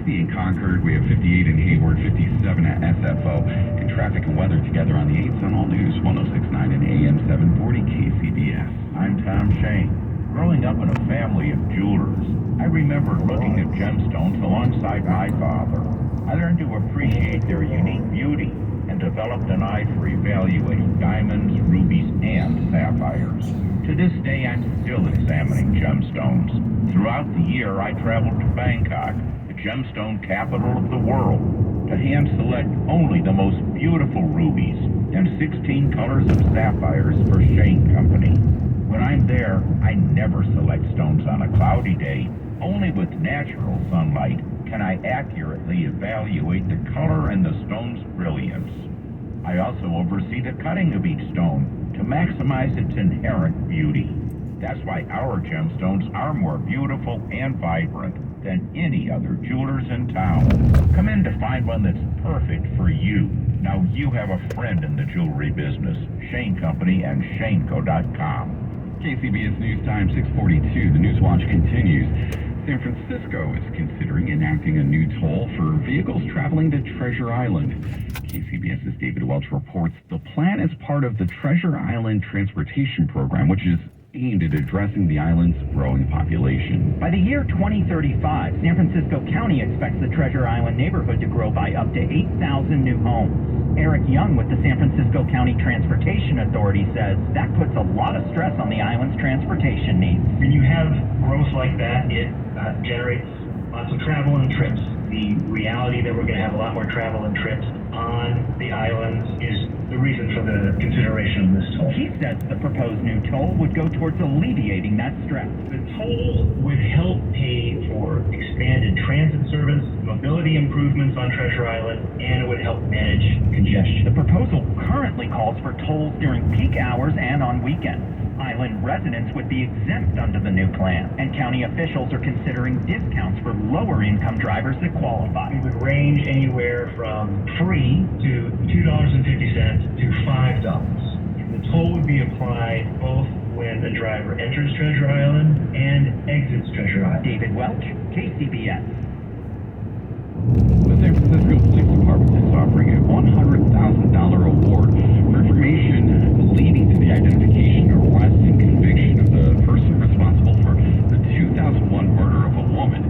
60 in Concord. We have 58 in Hayward, 57 at SFO. And traffic and weather together on the 8s on All News 106.9 and AM 740 KCBS. I'm Tom Shane. Growing up in a family of jewelers, I remember looking at gemstones alongside my father. I learned to appreciate their unique beauty and developed an eye for evaluating diamonds, rubies, and sapphires. To this day, I'm still examining gemstones. Throughout the year, I traveled to Bangkok, the gemstone capital of the world, to hand select only the most beautiful rubies and 16 colors of sapphires for Shane Company. When I'm there, I never select stones on a cloudy day. Only with natural sunlight can I accurately evaluate the color and the stone's brilliance. I also oversee the cutting of each stone to maximize its inherent beauty. That's why our gemstones are more beautiful and vibrant than any other jewelers in town. Come in to find one that's perfect for you. Now you have a friend in the jewelry business. Shane Company and ShaneCo.com. KCBS News Time 642. The News Watch continues. San Francisco is considering enacting a new toll for vehicles traveling to Treasure Island. KCBS's David Welch reports the plan is part of the Treasure Island Transportation Program, which is aimed at addressing the island's growing population. By the year 2035, San Francisco County expects the Treasure Island neighborhood to grow by up to 8,000 new homes. Eric Young with the San Francisco County Transportation Authority says that puts a lot of stress on the island's transportation needs. When you have growth like that, it generates lots of travel and trips. The reality that we're going to have a lot more travel and trips on the islands is the reason for the consideration of this toll. He says the proposed new toll would go towards alleviating that stress. The toll would help pay for expanded transit service, mobility improvements on Treasure Island, and it would help manage congestion. The proposal currently calls for tolls during peak hours and on weekends. Island residents would be exempt under the new plan, and county officials are considering discounts for lower-income drivers that qualify. It would range anywhere from free to $2.50 to $5. The toll would be applied both when a driver enters Treasure Island and exits Treasure Island. David Welch, KCBS. The San Francisco Police Department is offering a $100,000 award for information leading to the identification, arrest, and conviction of the person responsible for the 2001 murder of a woman.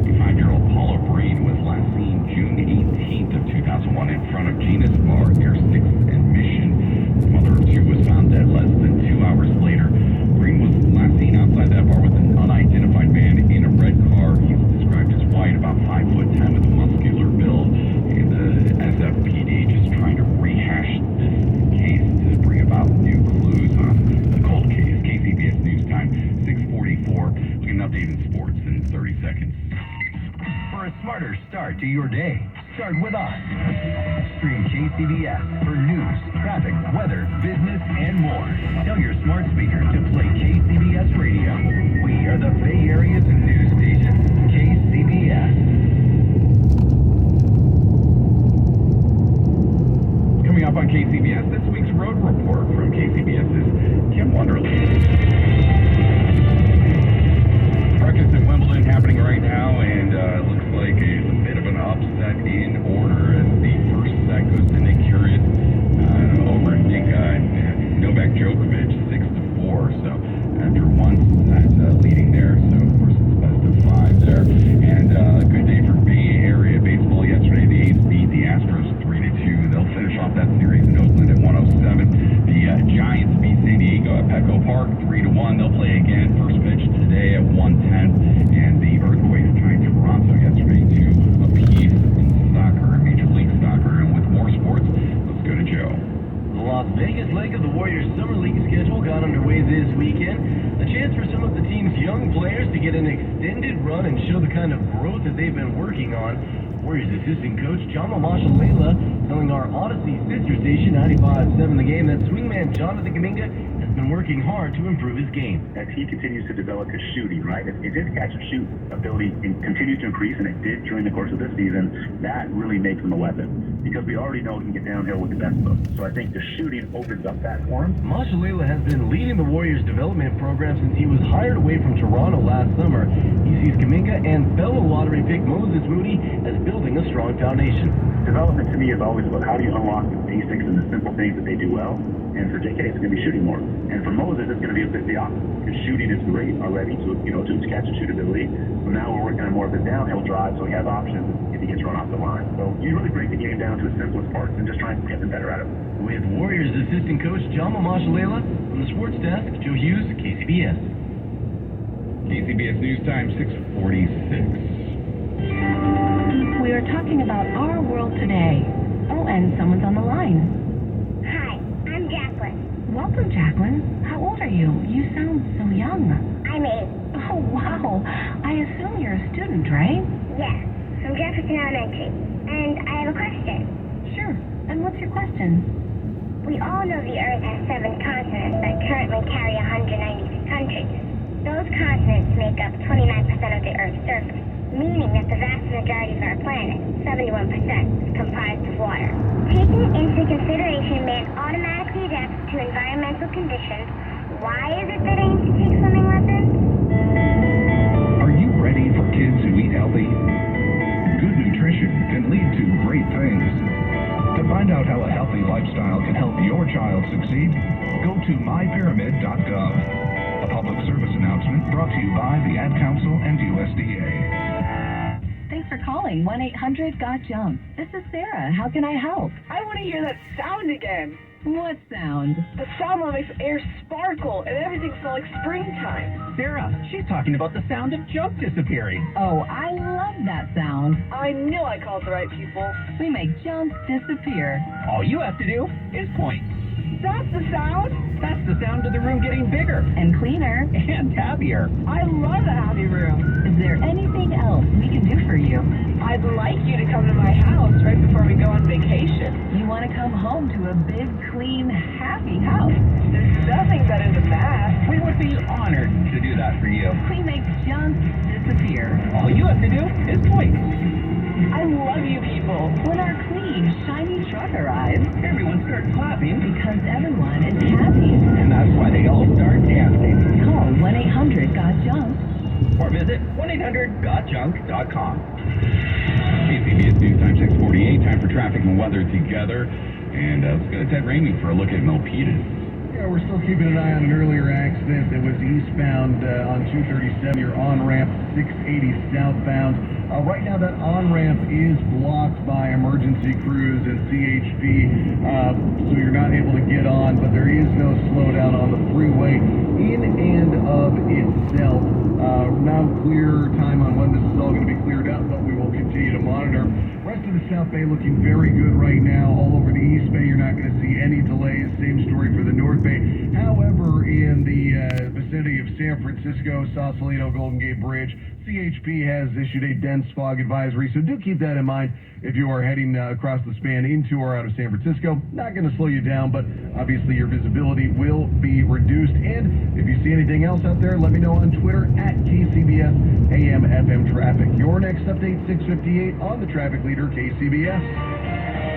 55-year-old Paula Breen was last seen June 18th of 2001 in front of Gina's Bar near 6th and Mission. The mother of two was found dead less than 2 hours later. Breen was last seen outside that bar with an unidentified man in a red car. He's described as white, about 5'10", with a muscular build. And the SFPD just trying to rehash this case to bring about new clues on the cold case. KCBS News Time 644. We get an update in sports in 30 seconds. For a smarter start to your day, start with us. Stream KCBS for news, traffic, weather, business, and more. Tell your smart speaker to play KCBS Radio. We are the Bay Area's news station, KCBS. Coming up on KCBS, this week's road report from KCBS's Kim Wonderly. Breakfast at Wimbledon happening right now, and it looks like it's a bit of an upset in order as the first set goes to Nick Kyrgios over Novak Djokovic 6-4. So after one set leading there, so of course it's best of 5 there. And a good day for Bay Area baseball yesterday. The A's beat the Astros 3-2. They'll finish off that series in Oakland at 107. The Giants beat San Diego at Petco Park 3-1. They'll play again. First pitch today at 1:10. And the Earthquakes tied Toronto yesterday 2 apiece in soccer, Major League Soccer. And with more sports, let's go to Joe. The Las Vegas leg of the Warriors Summer League schedule got underway this weekend. A chance for some of the team's young players to get an extended run and show the kind of growth that they've been working on. Warriors assistant coach John Layla telling our Odyssey sister station 95.7 The Game that swingman Jonathan Kaminga has been working hard to improve his game. As he continues to develop his shooting, right? If his catch and shoot ability continues to increase, and it did during the course of this season, that really makes him a weapon. Because we already know he can get downhill with the best foot. So I think the shooting opens up that for him. Mashalala has been leading the Warriors development program since he was hired away from Toronto last summer. He sees Kaminga and fellow lottery pick Moses Moody as building a strong foundation. Development to me is always about how do you unlock the basics and the simple things that they do well. And for JK, it's going to be shooting more. And for Moses, it's going to be a bit the opposite. His shooting is great already to his catch and shoot ability. So now we're working on more of his downhill drive, so he has options if he gets run off the line. So you really break the game down to its simplest parts and just try and get them better at it. With Warriors assistant coach Jama Mashalala, from the sports desk, Joe Hughes, KCBS. KCBS News Time 6:46. We are talking about our world today. Oh, and someone's on the line. Hi, I'm Jacqueline. Welcome, Jacqueline. How old are you? You sound so young. I'm 8. Oh, wow. I assume you're a student, right? Yes, from Jefferson Elementary. And I have a question. Sure. And what's your question? We all know the Earth has 7 continents that currently carry 196 countries. Those continents make up 29% of the Earth's surface, meaning that the vast majority of our planet, 71%, is comprised of water. Taking into consideration man automatically adapts to environmental conditions, why is it that aims to take swimming lessons? Are you ready for kids who eat healthy? Good nutrition can lead to great things. To find out how a healthy lifestyle can help your child succeed, go to mypyramid.gov. A public service announcement brought to you by the Ad Council and USDA. Thanks for calling 1-800-GOT-JUNK. This is Sarah. How can I help? I want to hear that sound again. What sound? The sound that makes air sparkle and everything smell like springtime. Sarah, she's talking about the sound of junk disappearing. Oh, I love that sound. I knew I called the right people. We make junk disappear. All you have to do is point. That's the sound? That's the sound of the room getting bigger And cleaner. and happier. I love a happy room. Is there anything else we can do for you? I'd like you to come to my house right before we go on vacation. You want to come home to a big, clean, happy house. There's nothing better than that. We would be honored to do that for you. We make junk disappear. All you have to do is point. I love you people. When our clean, shiny truck arrives, Everyone starts clapping, because everyone is happy. and that's why they all start dancing. Call 1-800-GOT-JUNK. Or visit 1-800-GOTJUNK.com. KCBS News Time 6:48. Time for traffic and weather together. And let's go to Ted Ramey for a look at Milpitas. Yeah, we're still keeping an eye on an earlier accident that was eastbound on 237. Your on-ramp 680 southbound. Right now that on-ramp is blocked by emergency crews and CHP, so you're not able to get on, but there is no slowdown on the freeway in and of itself. Now clear time on when this is all going to be cleared up, but we will continue to monitor. Rest of the South Bay looking very good right now. All over the East Bay, you're not going to see any delays. Same story for the North Bay. However, in the vicinity of San Francisco, Sausalito, Golden Gate Bridge, CHP has issued a dense fog advisory, so do keep that in mind if you are heading across the span into or out of San Francisco. Not going to slow you down, but obviously your visibility will be reduced. And if you see anything else out there, let me know on Twitter at KCBS AM FM Traffic. Your next update, 6:58 on the traffic leader, KCBS.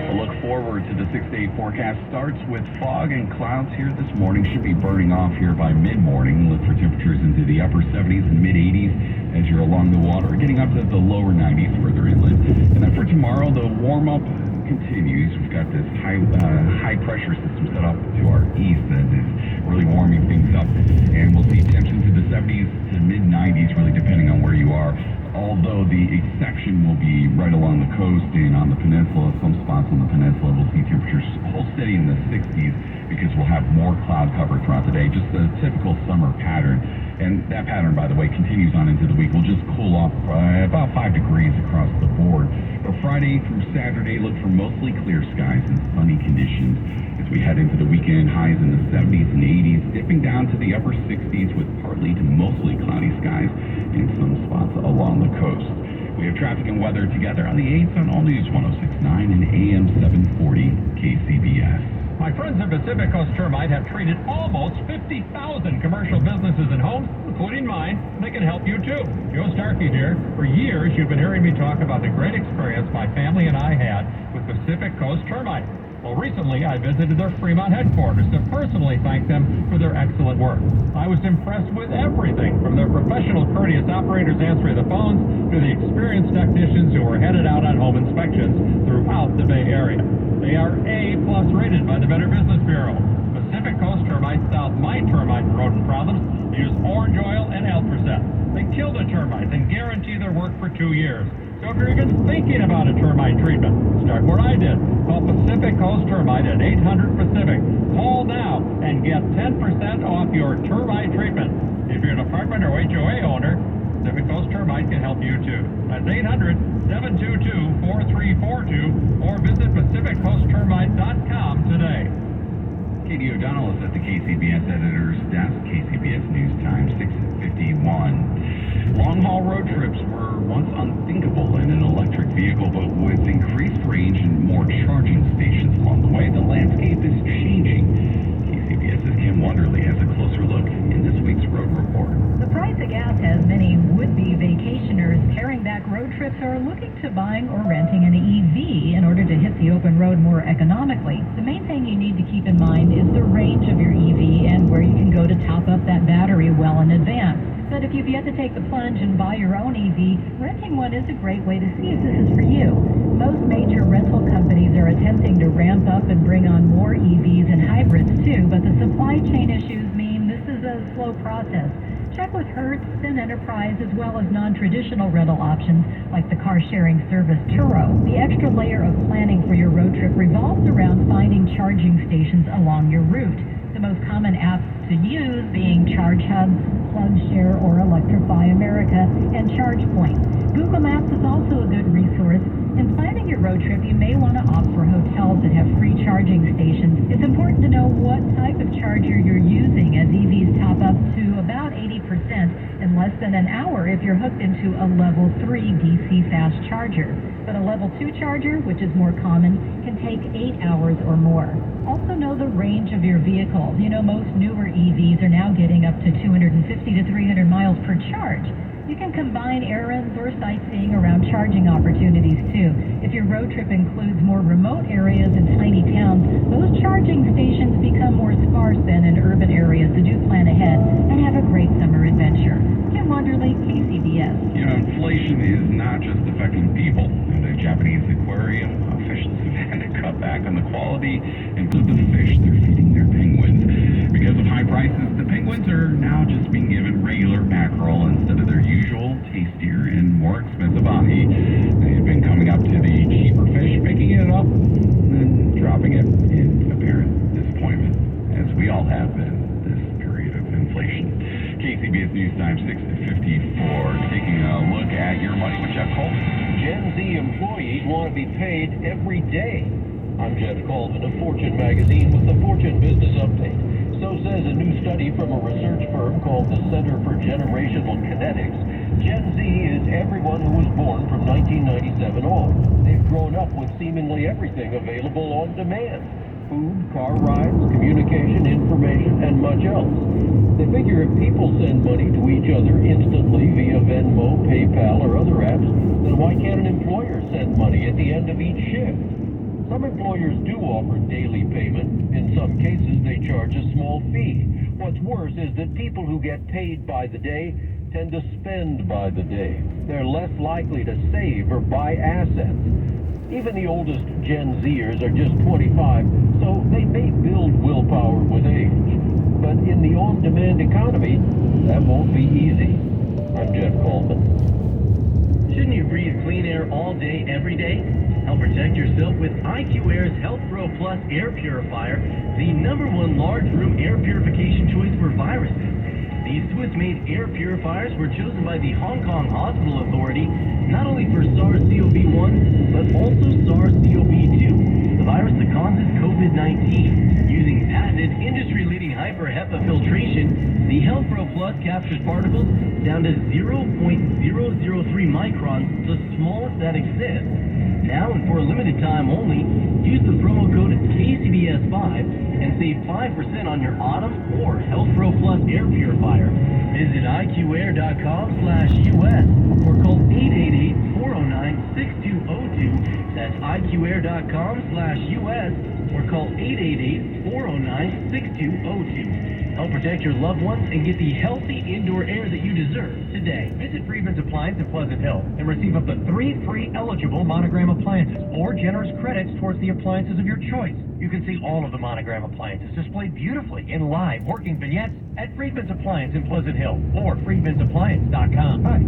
A look forward to the 6-day forecast starts with fog and clouds here this morning. Should be burning off here by mid-morning. Look for temperatures into the upper 70s and mid-80s as you're along the water, getting up to the lower 90s further inland. And then for tomorrow, the warm-up continues. We've got this high pressure system set up to our east that is really warming things up. And we'll see temps into the 70s to mid-90s, really depending on where you are. Although the exception will be right along the coast and on the peninsula. Some spots on the peninsula will see temperatures hold steady in the 60s because we'll have more cloud cover throughout the day. Just a typical summer pattern. And that pattern, by the way, continues on into the week. We'll just cool off by about 5 degrees across the board. But Friday through Saturday, look for mostly clear skies and sunny conditions as we head into the weekend. Highs in the 70s and 80s, dipping down to the upper 60s with partly to mostly cloudy skies in some spots along the coast. We have traffic and weather together on the 8s on All News 106.9 and AM 740 KCBS. My friends at Pacific Coast Termite have treated almost 50,000 commercial businesses and homes, including mine. They can help you too. Joe Starkey here. For years, you've been hearing me talk about the great experience my family and I had with Pacific Coast Termite. Well, recently I visited their Fremont headquarters to personally thank them for their excellent work. I was impressed with everything from their professional, courteous operators answering the phones to the experienced technicians who were headed out on home inspections throughout the Bay Area. They are A-plus rated by the Better Business Bureau. Pacific Coast Termites solve my termite and rodent problems. They use orange oil and Elpercept. They kill the termites and guarantee their work for 2 years. So if you're even thinking about a termite treatment, start where I did. Call Pacific Coast Termite at 800-PACIFIC. Call now and get 10% off your termite treatment. If you're an apartment or HOA owner, Pacific Coast Termite can help you too. That's 800-722-4342 or visit PacificCoastTermite.com today. Katie O'Donnell is at the KCBS editor's desk. KCBS News Time 6:51. Long-haul road trips were once unthinkable in an electric vehicle, but with increased range and more charging stations along the way, the landscape is changing. KCBS's Kim Wonderly has a closer look in this week's Road Report. The price of gas has many would-be vacationers paring back road trips or looking to buying or renting an EV in order to hit the open road more economically. The main thing you need to keep in mind is the range of your EV and where you can go to top up that battery well in advance. But if you've yet to take the plunge and buy your own EV, renting one is a great way to see if this is for you. Most major rental companies are attempting to ramp up and bring on more EVs and hybrids too, but the supply chain issues mean this is a slow process. Check with Hertz and Enterprise as well as non-traditional rental options like the car-sharing service Turo. The extra layer of planning for your road trip revolves around finding charging stations along your route. The most common apps to use being Charge Hub, PlugShare or Electrify America, and ChargePoint. Google Maps is also a good resource. In planning your road trip, you may want to opt for hotels that have free charging stations. It's important to know what type of charger you're using, as EVs top up to about 80% in less than an hour if you're hooked into a level 3 DC fast charger. But a level 2 charger, which is more common, can take 8 hours or more. Also know the range of your vehicle. You know, most newer EVs are now getting up to 250 to 300 miles per charge. You can combine errands or sightseeing around charging opportunities too. If your road trip includes more remote areas and tiny towns, those charging stations become more sparse than in urban areas, so do plan ahead and have a great summer adventure. Kim Wonderly, KCBS. You know, inflation is not just affecting people. The Japanese aquarium officials have had to cut back on the quality and food of the fish they're feeding their penguins. Because of high prices, the penguins are now just being given regular mackerel instead of their usual, tastier, and more expensive ahi. They've been coming up to the cheaper fish, picking it up, and then dropping it in apparent disappointment, as we all have been this period of inflation. KCBS News Time 6:54, taking a look at your money with Jeff Coleman. Gen Z employees want to be paid every day. I'm Jeff Coleman of Fortune Magazine with the Fortune Business Update. So says a new study from a research firm called the Center for Generational Kinetics. Gen Z is everyone who was born from 1997 on. They've grown up with seemingly everything available on demand. Food, car rides, communication, information, and much else. They figure if people send money to each other instantly via Venmo, PayPal, or other apps, then why can't an employer send money at the end of each shift? Some employers do offer daily payment. In some cases, they charge a small fee. What's worse is that people who get paid by the day tend to spend by the day. They're less likely to save or buy assets. Even the oldest Gen Zers are just 25, so they may build willpower with age. But in the on-demand economy, that won't be easy. I'm Jeff Coleman. Shouldn't you breathe clean air all day, every day? Help protect yourself with IQ Air's Health Pro Plus Air Purifier, the #1 large room air purification choice for viruses. These Swiss-made air purifiers were chosen by the Hong Kong Hospital Authority not only for SARS-CoV-1, but also SARS-CoV-2. the virus that causes COVID-19. Using patented industry-leading hyper-HEPA filtration, the Health Pro Plus captures particles down to 0.003 microns, the smallest that exists. Now and for a limited time only, use the promo code KCBS5 and save 5% on your Autumn or Health Pro Plus air purifier. Visit iqair.com/US or call 888-409-6202. That's iqair.com/US or call 888-409-6202. Help protect your loved ones and get the healthy indoor air that you deserve today. Visit Friedman's Appliance in Pleasant Hill and receive up to 3 free eligible Monogram appliances or generous credits towards the appliances of your choice. You can see all of the Monogram appliances displayed beautifully in live working vignettes at Friedman's Appliance in Pleasant Hill or friedmansappliance.com. Hi,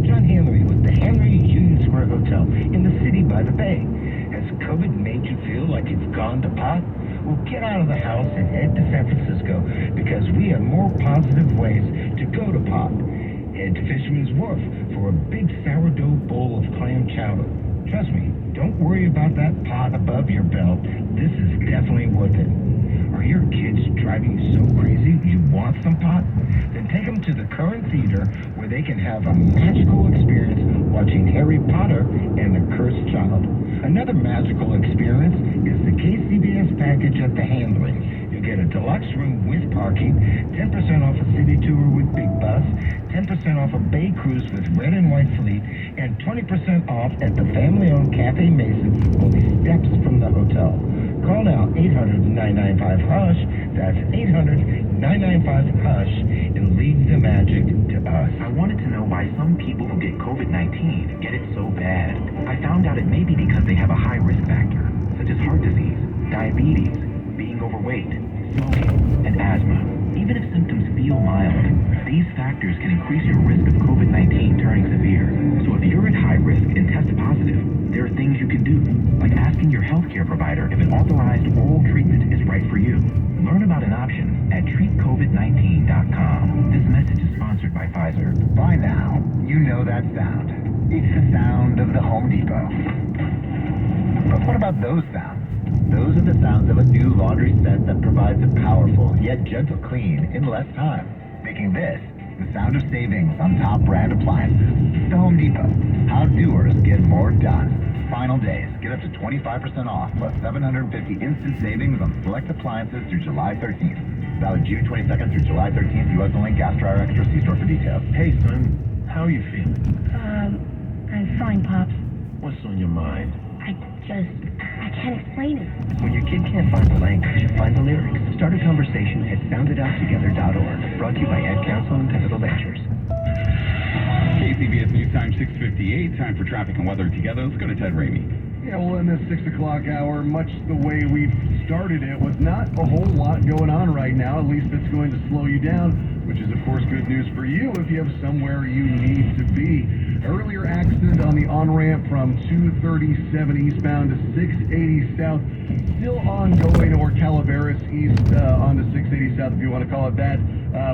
John Henry with the Henry Union Square Hotel in the city by the bay. Has COVID made you feel like you've gone to pot? Well, get out of the house and head to San Francisco because we have more positive ways to go to pot. Head to Fisherman's Wharf for a big sourdough bowl of clam chowder. Trust me, don't worry about that pot above your belt. This is definitely worth it. Are your kids driving you so crazy you want some pot? Then take them to the Current Theater where they can have a magical experience watching Harry Potter and the Cursed Child. Another magical experience is the KCBS package at the Handling. You get a deluxe room with parking, 10% off a city tour with Big Bus, 10% off a bay cruise with Red and White Fleet, and 20% off at the family-owned Cafe Mason, only steps from the hotel. Call now 800-995-HUSH. That's 800-995-HUSH and leave the magic to us. I wanted to know why some people who get COVID-19 get it so bad. I found out it may be because they have a high risk factor, such as heart disease, diabetes, being overweight, smoking, and asthma. Even if symptoms feel mild, these factors can increase your risk of COVID-19 turning severe. So if you're at high risk and test positive, there are things you can do, like asking your healthcare provider if an authorized oral treatment is right for you. Learn about an option at treatcovid19.com. This message is sponsored by Pfizer. By now, you know that sound. It's the sound of the Home Depot. But what about those sounds? Those are the sounds of a new laundry set that provides a powerful yet gentle clean in less time, making this the sound of savings on top brand appliances. The Home Depot. How doers get more done. Final days. Get up to 25% off plus 750 instant savings on select appliances through July 13th. Valid June 22nd through July 13th. U.S. only. Gas Dryer Extra. See store for details. Hey, son, how are you feeling? I'm fine, Pops. What's on your mind? I can't explain it. When your kid can't find the language, find the lyrics. Start a conversation at sounditouttogether.org. Brought to you by Ad Council and Pivotal Ventures. KCBS News Time 6:58. Time for traffic and weather together. Let's go to Ted Ramey. Yeah, well, in this 6 o'clock hour, much the way we've started it, with not a whole lot going on right now. At least it's going to slow you down, which is, of course, good news for you if you have somewhere you need to be. Earlier accident on the on-ramp from 237 eastbound to 680 south. Still ongoing, or Calaveras east onto 680 south, if you want to call it that.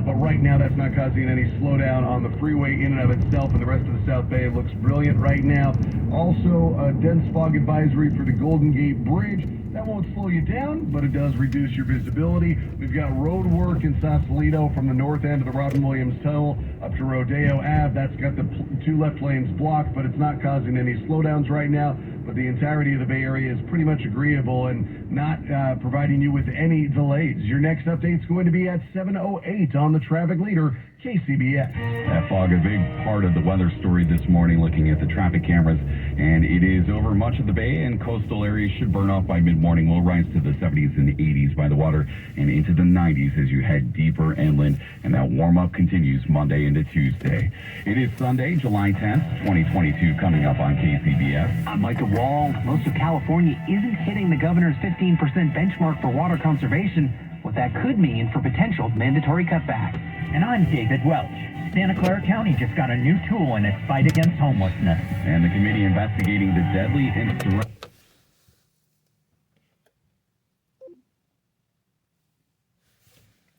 But right now, that's not causing any slowdown on the freeway in and of itself, and the rest of the South Bay looks brilliant right now. Also, a dense fog advisory for the Golden Gate Bridge. That won't slow you down, but it does reduce your visibility. We've got road work in Sausalito from the north end of the Robin Williams Tunnel up to Rodeo Ave. That's got the 2 left lanes blocked, but it's not causing any slowdowns right now. But the entirety of the Bay Area is pretty much agreeable and not providing you with any delays. Your next update is going to be at 7:08 on the Traffic Leader, KCBS. That fog, a big part of the weather story this morning, looking at the traffic cameras, and it is over much of the Bay, and coastal areas should burn off by mid-morning. We'll rise to the 70s and 80s by the water and into the 90s as you head deeper inland, and that warm-up continues Monday into Tuesday. It is Sunday, July 10th, 2022, coming up on KCBS. I'm Michael Wall. Most of California isn't hitting the governor's 15% benchmark for water conservation, what that could mean for potential mandatory cutbacks. And I'm David Welch. Santa Clara County just got a new tool in its fight against homelessness. And the committee investigating the deadly insurrection.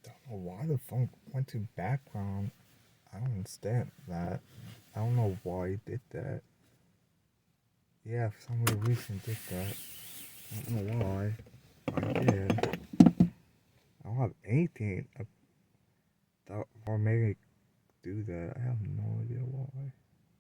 Don't know why the phone went to background. I don't understand that. I don't know why it did that. Yeah, for some weird reason it did that. I don't know why. I did. I don't have anything that or maybe do that. I have no idea why.